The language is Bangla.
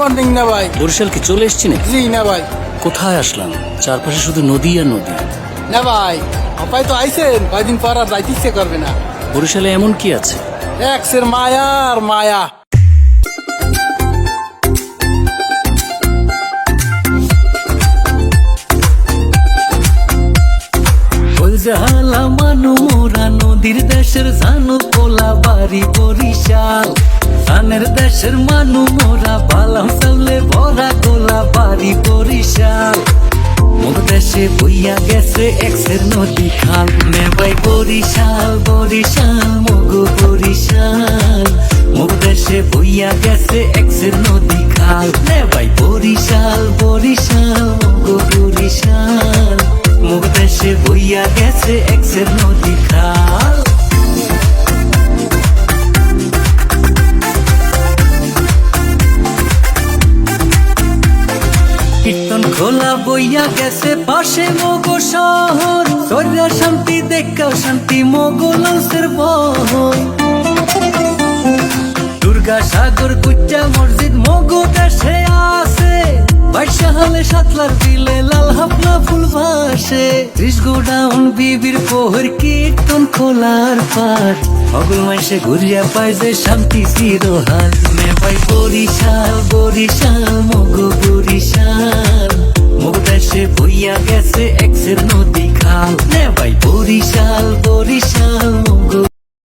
মর্নিং না ভাই। বরিশাল কি চলে এসছি নাকি? জি না ভাই। কোথায় আসলাম? চারপাশে শুধু নদী আর নদী। না ভাই, আপাই তো আইছেন, কয়দিন পর আর যাইতে ইচ্ছে করবে না। বরিশালে এমন কি আছে? এক্সের মায়া আর মায়া। জালা মানু মোরা নদীর দেশের জানু কোলা বাড়ি বরিশাল। ধানের দেশের মানু মোরা বালাম চাউলে ভরা কোলা বাড়ি বরিশাল। মোর দেশে বইয়া গেছে এক্সের নদী খাল। নেবাই বরিশাল বরিশাল মগো বরিশাল। মোর দেশে বইয়া গেছে এক্সের নদী খাল। নেবাই বরিশাল বরিশাল মগো বরিশাল। মোর দেশে বইয়া গেছে এক্সের নদী খাল। কীর্তন খোলা বইয়া গেছে পাশে মগো শহর। সরিয়া শান্তি দেখা শান্তি মগো লঞ্চের বহর। দুর্গা সাগর কুচ্চা মসজিদ মগো দেশে আছে। বাইশা হলে সাতলার বিলে লাল হাফলা ফুল ভাসে। 30 গোডাউন বিবির পোহর কীর্তন খোলার পাট। অগল মাসে ঘুরিয়া পায় যে শান্তি চিরহাল। নেবাই বরিশাল বরিশাল মগো বরিশাল। মোর দেশে বইয়া গেছে এক্সের নদী খাল। নেবাই বরিশাল বরিশাল মগো